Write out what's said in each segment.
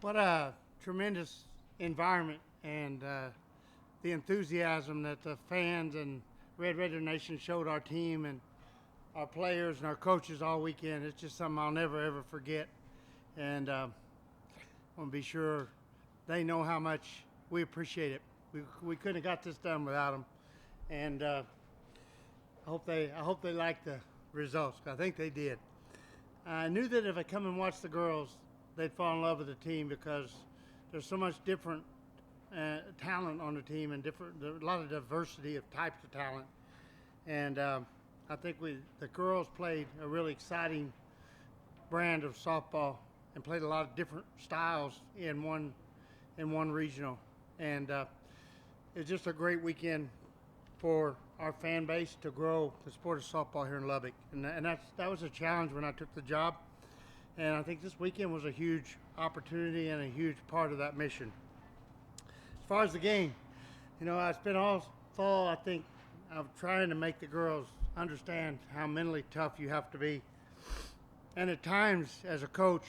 What a tremendous environment and the enthusiasm that the fans and Red Raider Nation showed our team and our players and our coaches all weekend. It's just something I'll never ever forget. And I want to be sure they know how much we appreciate it. We couldn't have got this done without them. And I hope they like the results. I think they did. I knew that if I come and watch the girls, they'd fall in love with the team because there's so much different talent on the team and a lot of diversity of types of talent. And I think the girls played a really exciting brand of softball and played a lot of different styles in one regional. And it's just a great weekend for our fan base to grow the sport of softball here in Lubbock. And that was a challenge when I took the job. And I think this weekend was a huge opportunity and a huge part of that mission. As far as the game, I spent all fall, I think, of trying to make the girls understand how mentally tough you have to be. And at times, as a coach,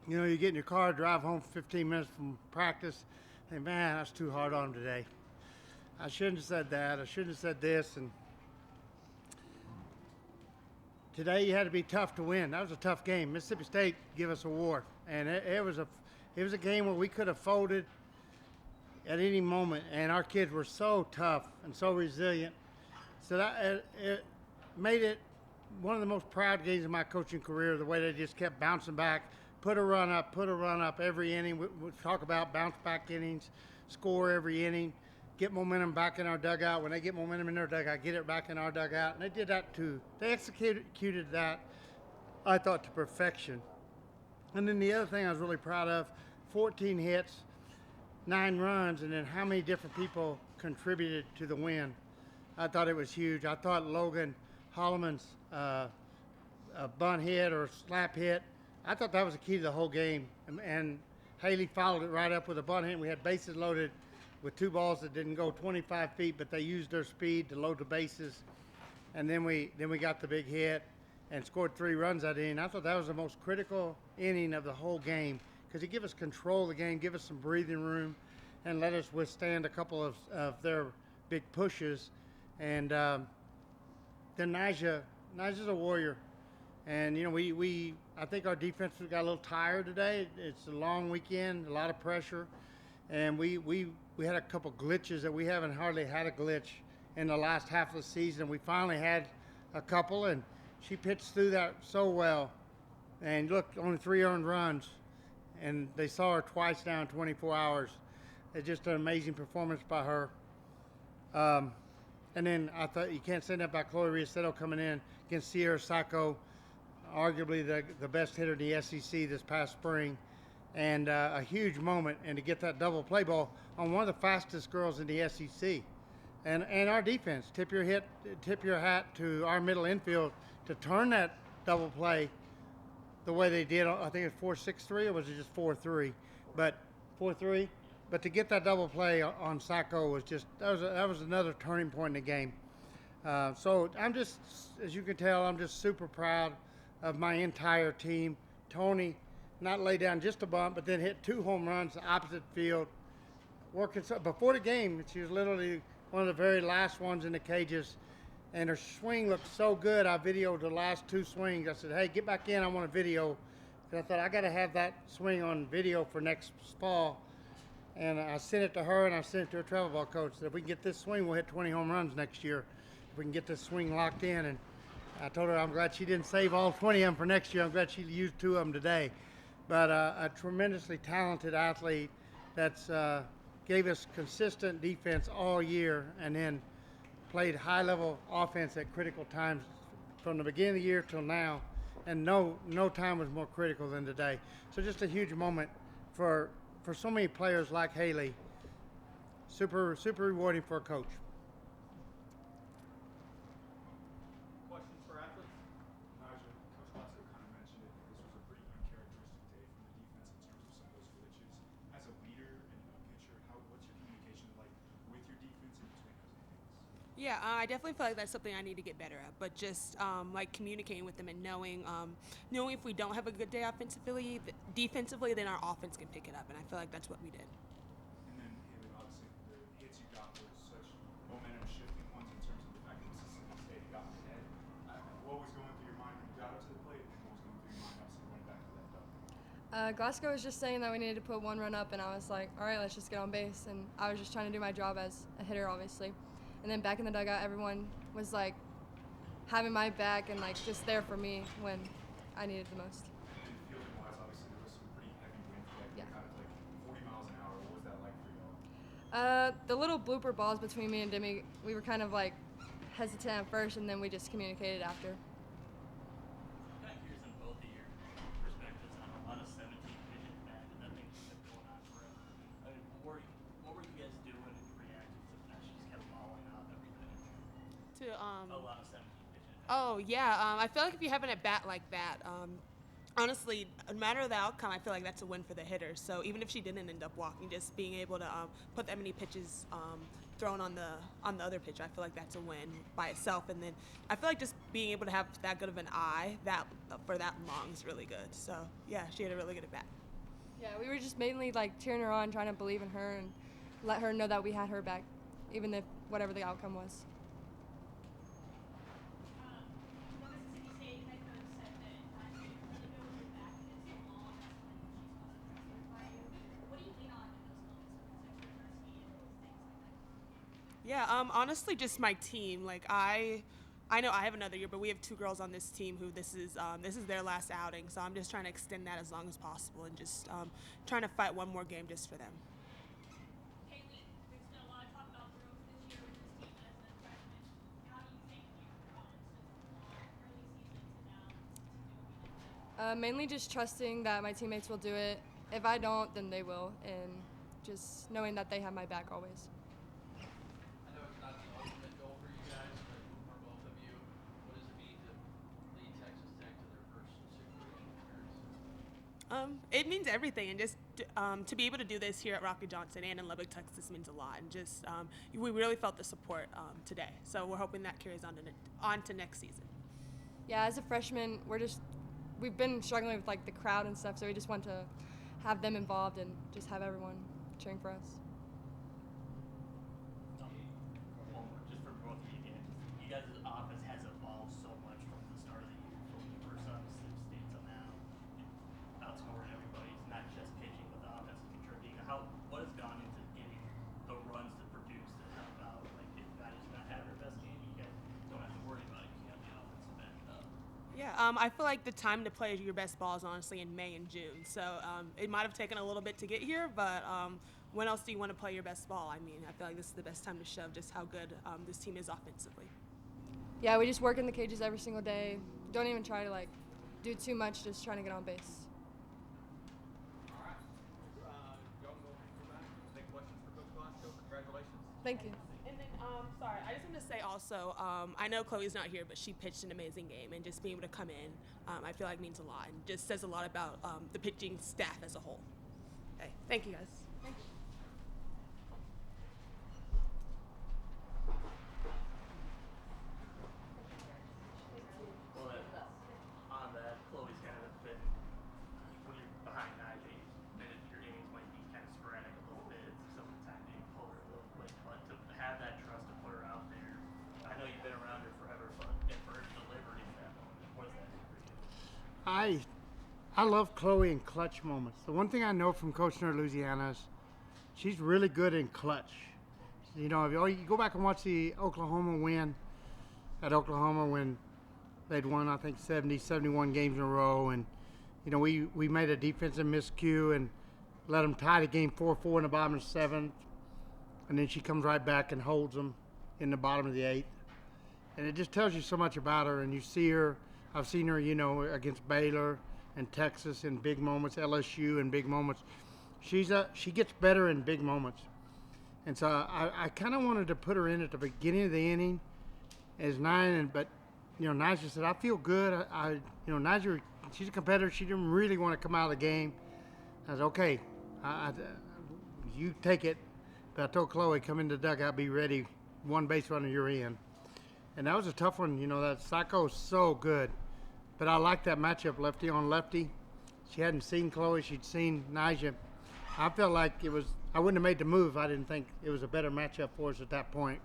you get in your car, drive home 15 minutes from practice, and man, that's too hard on them today. I shouldn't have said that. I shouldn't have said this. And today you had to be tough to win. That was a tough game. Mississippi State gave us a war, and it was a game where we could have folded at any moment, and our kids were so tough and so resilient. So that it made it one of the most proud games of my coaching career. The way they just kept bouncing back, put a run up every inning. We talk about bounce back innings, score every inning, get momentum back in our dugout. When they get momentum in their dugout, get it back in our dugout. And they did that too. They executed that, I thought, to perfection. And then the other thing I was really proud of, 14 hits, 9 runs, and then how many different people contributed to the win. I thought it was huge. I thought Logan Holloman's a bunt hit or slap hit, I thought that was the key to the whole game. And Haley followed it right up with a bunt hit. We had bases loaded with 2 balls that didn't go 25 feet, but they used their speed to load the bases. And then we got the big hit and scored 3 runs that inning. I thought that was the most critical inning of the whole game because it gave us control of the game, give us some breathing room, and let us withstand a couple of their big pushes. And then Nyjah's a warrior. And, I think our defense got a little tired today. It's a long weekend, a lot of pressure. And we had a couple glitches that we haven't hardly had a glitch in the last half of the season. We finally had a couple, and she pitched through that so well. And look, only 3 earned runs, and they saw her twice down in 24 hours. It's just an amazing performance by her. And then I thought you can't say that about Chloe Riaceto coming in against Sierra Sacco, arguably the best hitter in the SEC this past spring, and a huge moment, and to get that double play ball on one of the fastest girls in the SEC. And our defense, tip your hat to our middle infield to turn that double play the way they did. I think it was 4-6-3, or was it just 4-3? But 4-3. But to get that double play on Sacco was just that was another turning point in the game. So I'm just, as you can tell, I'm just super proud of my entire team. Tony, not lay down just a bunt, but then hit 2 home runs opposite field. Working before the game, she was literally one of the very last ones in the cages, and her swing looked so good. I videoed the last 2 swings. I said, "Hey, get back in. I want a video." And I thought I got to have that swing on video for next fall. And I sent it to her, and I sent it to her travel ball coach. That if we can get this swing, we'll hit 20 home runs next year. If we can get this swing locked in. And I told her I'm glad she didn't save all 20 of them for next year. I'm glad she used 2 of them today. But a tremendously talented athlete that's gave us consistent defense all year, and then played high-level offense at critical times from the beginning of the year till now. And no time was more critical than today. So just a huge moment for so many players like Haley. Super rewarding for a coach. Questions for athletes? Nyjah, Coach Watson kind of mentioned it. This was a pretty uncharacteristic day from the defense in terms of some of those glitches. As a leader and a pitcher, what's your communication like with your defense in between those innings? Yeah, I definitely feel like that's something I need to get better at. But just like communicating with them and knowing if we don't have a good day defensively, then our offense can pick it up, and I feel like that's what we did. And then, Haley, obviously, the hits you got were such momentum shifting ones in terms of the fact that Mississippi State got ahead. What was going through your mind when you got up to the plate, and what was going through your mind, obviously, going back to that duck? Glasgow was just saying that we needed to put one run up, and I was like, all right, let's just get on base. And I was just trying to do my job as a hitter, obviously. And then back in the dugout, everyone was like having my back and like just there for me when I needed the most. And then fielding wise, obviously, there was some pretty heavy wind today. Yeah. Kind of like 40 miles an hour. What was that like for y'all? The little blooper balls between me and Demi, we were kind of like hesitant at first, and then we just communicated after. I'm kind of curious on both of your perspectives on a 17-pitch at bat, and that thing's been going on forever. I mean, what were you guys doing and reacting to that? She just kept following out everything. A lot of 17 pitches. Oh yeah, I feel like if you have an at bat like that, honestly, no matter the outcome, I feel like that's a win for the hitters. So even if she didn't end up walking, just being able to put that many pitches thrown on the other pitch, I feel like that's a win by itself. And then I feel like just being able to have that good of an eye that for that long is really good. So yeah, she had a really good at bat. Yeah, we were just mainly like cheering her on, trying to believe in her and let her know that we had her back, even if whatever the outcome was. Yeah, honestly, just my team. Like I know I have another year, but we have two girls on this team who this is their last outing. So I'm just trying to extend that as long as possible and just trying to fight one more game just for them. Haley, there's been a lot of talk about growth this year with this team as a freshman. How do you think you've grown since early season to now to doing it? Mainly just trusting that my teammates will do it. If I don't, then they will, and just knowing that they have my back always. I know it's not the ultimate goal for you guys, but for both of you, what does it mean to lead Texas Tech to their first situation appearance? It means everything, and just to be able to do this here at Rocky Johnson and in Lubbock, Texas, means a lot. And just we really felt the support today, so we're hoping that carries on to next season. Yeah, as a freshman, we've been struggling with like the crowd and stuff, so we just want to have them involved and just have everyone cheering for us. One more, just for both of you again. You guys' offense has evolved so much from the start of the year, from the first on Mississippi State till now. Outscoring everybody. It's not just pitching, but the offense is contributing. What has gone into getting the runs to produce to help out? Like, if Maddie's not having her best game, you guys don't have to worry about it because you have the offense to back it up. Yeah, I feel like the time to play your best ball is honestly in May and June. So it might have taken a little bit to get here, but when else do you want to play your best ball? I mean, I feel like this is the best time to show just how good this team is offensively. Yeah, we just work in the cages every single day. Don't even try to like do too much, just trying to get on base. All right. Y'all go for that. Any questions for Coach Glasgow? Congratulations. Thank you. And then, sorry, I just want to say also, I know Chloe's not here, but she pitched an amazing game, and just being able to come in, I feel like means a lot, and just says a lot about the pitching staff as a whole. Okay, thank you guys. Well, on that, Chloe's kind of been, when you're behind Najee, then your innings might be kind of sporadic a little bit. Some of the time you pull her a little quick, but to have that trust to put her out there, I know you've been around her forever, but for her to deliver in that moment, what does that do for you? I love Chloe in clutch moments. The one thing I know from coaching her at Louisiana is she's really good in clutch. You know, if you go back and watch the Oklahoma win at Oklahoma when they'd won, I think, 70, 71 games in a row. And, you know, we made a defensive miscue and let them tie the game 4-4 in the bottom of the seventh. And then she comes right back and holds them in the bottom of the eighth. And it just tells you so much about her. And you see her, I've seen her, you know, against Baylor and Texas in big moments, LSU in big moments. She gets better in big moments. And so I kind of wanted to put her in at the beginning of the inning as 9, but you know, Nyjah said, I feel good. You know, Nyjah, she's a competitor. She didn't really want to come out of the game. I said, okay, you take it. But I told Chloe, come in the dugout, be ready one base runner you're in. And that was a tough one. You know, that Sacco's so good. But I like that matchup, lefty on lefty. She hadn't seen Chloe. She'd seen Nyjah. I felt like I wouldn't have made the move. I didn't think it was a better matchup for us at that point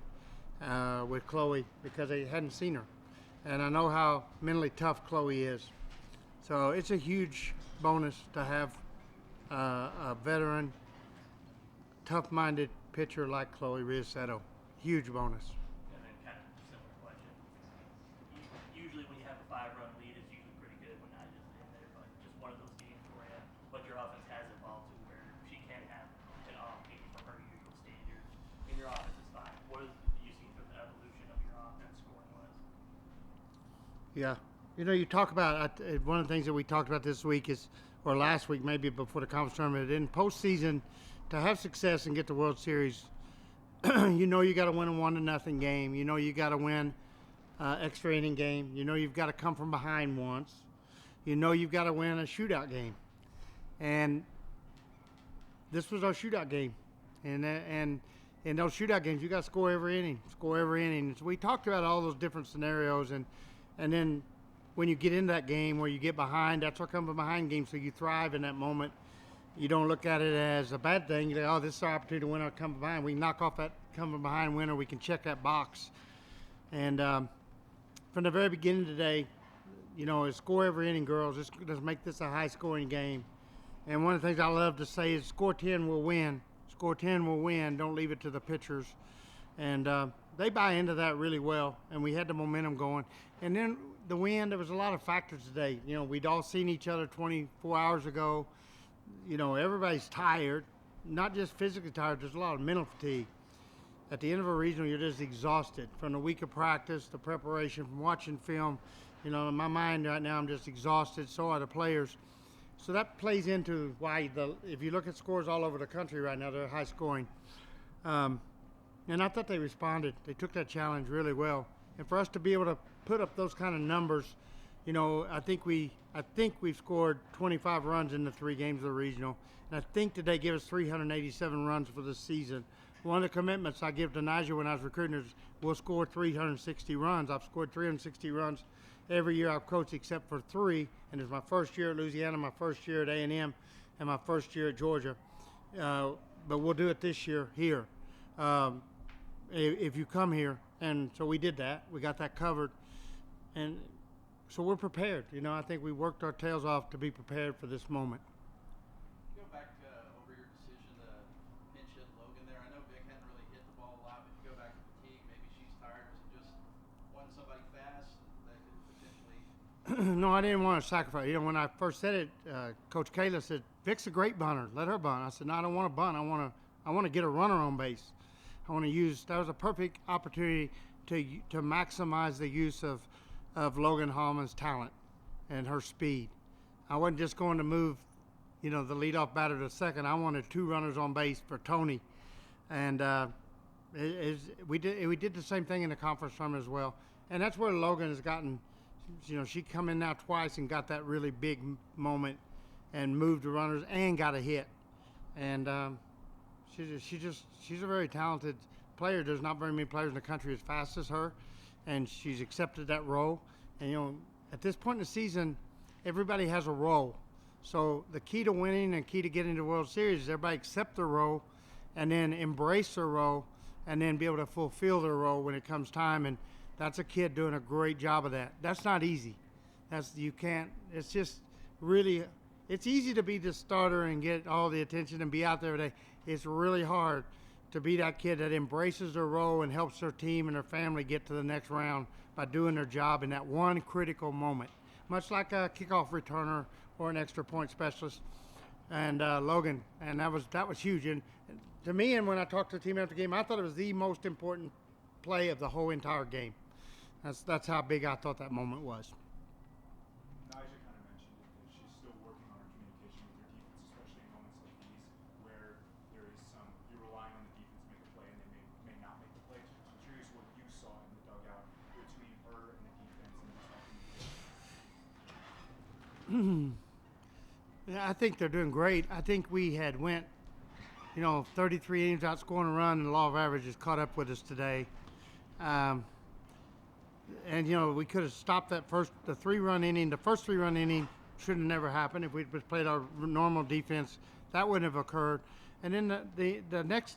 with Chloe because I hadn't seen her. And I know how mentally tough Chloe is. So it's a huge bonus to have a veteran, tough-minded pitcher like Chloe Riasetto. Huge bonus. And then kind of similar question. Usually when you have a 5-run lead, it's usually pretty good when Nyjah's in there, but just one of those games for you. But your offense has evolved to where she can have an off game from her usual standards, and your offense is fine. What have you seen from the evolution of your offense scoring-wise? Yeah. You know, you talk about, one of the things that we talked about this week is, or last week maybe before the conference tournament, in postseason, to have success and get the World Series, you know you got to win a 1-0 game. You know you got to win extra inning game. You know you've got to come from behind once. You know you've got to win a shootout game. And this was our shootout game. And in those shootout games, you got to score every inning. So we talked about all those different scenarios. And then when you get into that game where you get behind, that's what comes from behind game. So you thrive in that moment. You don't look at it as a bad thing. You go, oh, this is our opportunity to win or come from behind. We can knock off that come from behind winner. We can check that box. And from the very beginning today, you know, it's score every inning, girls. Let's make this a high-scoring game. And one of the things I love to say is score 10 will win. Score 10 will win. Don't leave it to the pitchers. And they buy into that really well. And we had the momentum going. And then the wind, there was a lot of factors today. You know, we'd all seen each other 24 hours ago. You know, everybody's tired, not just physically tired, there's a lot of mental fatigue. At the end of a regional, you're just exhausted from the week of practice, the preparation, from watching film. You know, in my mind right now, I'm just exhausted, so are the players. So that plays into why, if you look at scores all over the country right now, they're high scoring. And I thought they responded. They took that challenge really well. And for us to be able to put up those kind of numbers, you know, I think we've scored 25 runs in the 3 games of the regional, and I think today gave us 387 runs for this season. One of the commitments I give to Nyjah when I was recruiting is we'll score 360 runs. I've scored 360 runs every year I've coached except for 3, and it's my first year at Louisiana, my first year at A&M, and my first year at Georgia. But we'll do it this year here if you come here. And so we did that. We got that covered. And so we're prepared. You know, I think we worked our tails off to be prepared for this moment. Go back over your decision to pinch hit Logan there. I know Vic hadn't really hit the ball a lot, but you go back to fatigue. Maybe she's tired. Was it just wanting somebody fast that could potentially? No, I didn't want to sacrifice. You know, when I first said it, Coach Kayla said, Vic's a great bunter. Let her bunt. I said, no, I don't want to bunt. I want to get a runner on base. I want to use. That was a perfect opportunity to maximize the use of Logan Hallman's talent and her speed. I wasn't just going to move, you know, the leadoff batter to second. I wanted 2 runners on base for Tony, and we did the same thing in the conference tournament as well. And that's where Logan has gotten. You know, she come in now twice and got that really big moment and moved the runners and got a hit. And she's a very talented player. There's not very many players in the country as fast as her, and she's accepted that role. And, you know, at this point in the season, everybody has a role. So the key to winning and key to getting to the World Series is everybody accept their role and then embrace their role and then be able to fulfill their role when it comes time. And that's a kid doing a great job of that. That's not easy. It's just really, it's easy to be the starter and get all the attention and be out there every day. It's really hard to be that kid that embraces their role and helps their team and their family get to the next round by doing their job in that one critical moment, much like a kickoff returner or an extra point specialist. And Logan, and that was huge. And to me, and when I talked to the team after the game, I thought it was the most important play of the whole entire game. That's how big I thought that moment was. Nyjah kind of mentioned it, that she's still working on her communication with your defense, especially in moments like these where there is you're relying on the defense to make a play and they may not make the play. I'm curious what you saw in the dugout between her and the defense and just that communication. Yeah, I think they're doing great. I think we had went, 33 innings without scoring a run, and the law of averages caught up with us today. And we could have stopped the first 3-run inning. The first 3-run inning should have never happened. If we'd just played our normal defense, that wouldn't have occurred. And then the next,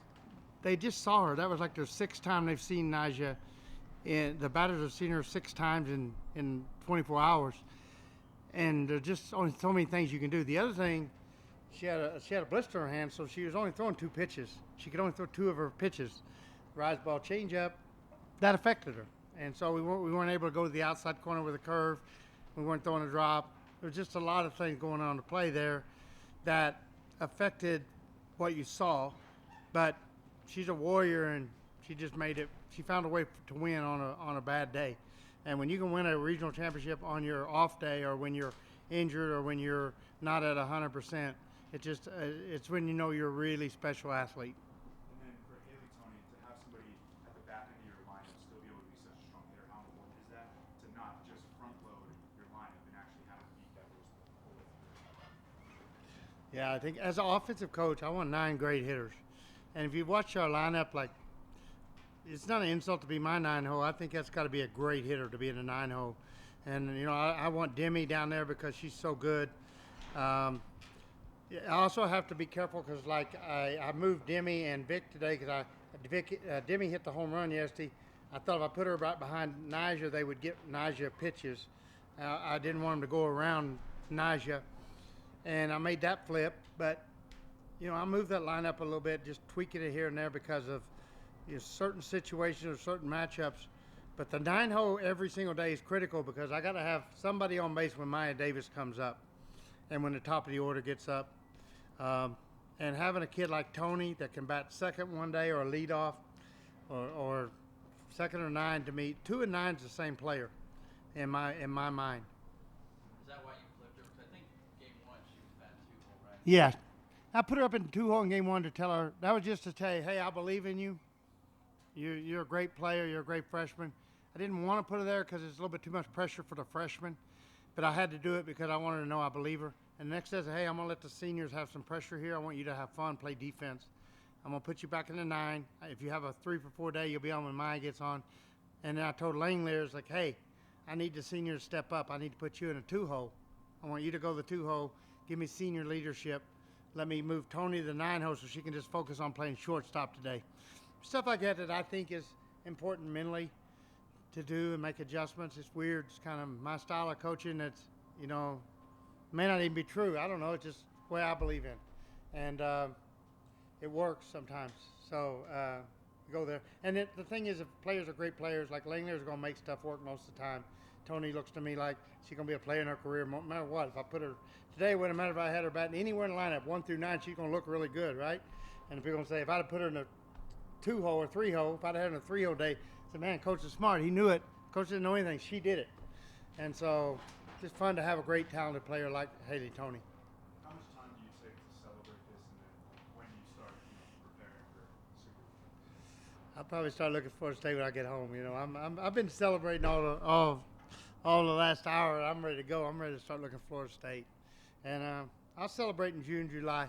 they just saw her. That was like their 6th time they've seen Nyjah. And the batters have seen her 6 times in 24 hours. And there's just only so many things you can do. The other thing, she had a blister in her hand, so she was only throwing 2 pitches. She could only throw 2 of her pitches. Rise ball, change up, that affected her. And so we weren't able to go to the outside corner with a curve. We weren't throwing a drop. There was just a lot of things going on to play there that affected what you saw. But she's a warrior, and she just made it. She found a way to win on a bad day. And when you can win a regional championship on your off day, or when you're injured, or when you're not at 100%, it's when you know you're a really special athlete. And then for Haley, Tony, to have somebody at the back end of your lineup still be able to be such a strong hitter, how important is that to not just front load your lineup and actually have to beat that through? Yeah, I think as an offensive coach, I want 9 great hitters. And if you watch our lineup, like, it's not an insult to be my 9-hole. I think that's got to be a great hitter to be in a 9-hole. And, I want Demi down there because she's so good. I also have to be careful because, like, I moved Demi and Vic today because Demi hit the home run yesterday. I thought if I put her right behind Nyjah, they would get Nyjah pitches. I didn't want them to go around Nyjah. And I made that flip. But, I moved that lineup a little bit, just tweaking it here and there because of certain situations or certain matchups. But the 9-hole every single day is critical because I got to have somebody on base when Maya Davis comes up and when the top of the order gets up. And having a kid like Tony that can bat second one day or lead off or second or 9, to me, 2 and 9 is the same player in my mind. Is that why you flipped her? Because I think game 1 she was batting 2-hole, right? Yeah. I put her up in 2-hole in game 1 to tell her, that was just to tell you, hey, I believe in you. You're a great player. You're a great freshman. I didn't want to put her there because it's a little bit too much pressure for the freshman, but I had to do it because I wanted to know I believe her. And the next day I said, hey, I'm going to let the seniors have some pressure here. I want you to have fun, play defense. I'm going to put you back in the 9. If you have a 3 for 4 day, you'll be on when Maya gets on. And then I told Langley, like, hey, I need the seniors to step up. I need to put you in a 2-hole. I want you to go the 2-hole. Give me senior leadership. Let me move Tony to the 9-hole so she can just focus on playing shortstop today. Stuff like that I think is important mentally to do and make adjustments. It's weird. It's kind of my style of coaching that's, may not even be true. I don't know. It's just the way I believe in. And it works sometimes. So go there. And the thing is, if players are great players, like Langler's going to make stuff work most of the time. Tony looks to me like she's going to be a player in her career no matter what. If I put her today, it wouldn't matter if I had her batting anywhere in the lineup, 1 through 9, she's going to look really good, right? And if you're going to say, if I'd have put her in a 2-hole or 3-hole, if I'd have had her in a 3-hole day, I said, man, coach is smart. He knew it. Coach didn't know anything. She did it. And so it's just fun to have a great, talented player like Haley Tony. How much time do you take to celebrate this, and then when do you start preparing for Super Bowl? I'll probably start looking forward to stay when I get home. I've been celebrating all the last hour. I'm ready to go. I'm ready to start looking for Florida State. And I'll celebrate in June, July.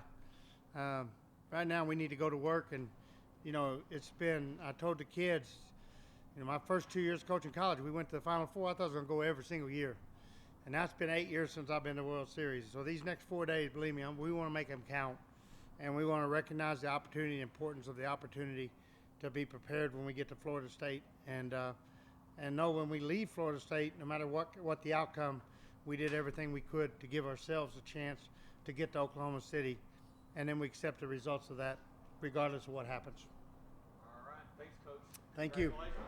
Right now we need to go to work, and I told the kids, my first 2 years coaching college, we went to the Final Four. I thought I was going to go every single year. And now it's been 8 years since I've been to the World Series. So these next 4 days, believe me, we want to make them count. And we want to recognize the opportunity, the importance of the opportunity to be prepared when we get to Florida State. And know when we leave Florida State, no matter what the outcome, we did everything we could to give ourselves a chance to get to Oklahoma City. And then we accept the results of that, regardless of what happens. All right. Thanks, Coach. Thank you. Congratulations.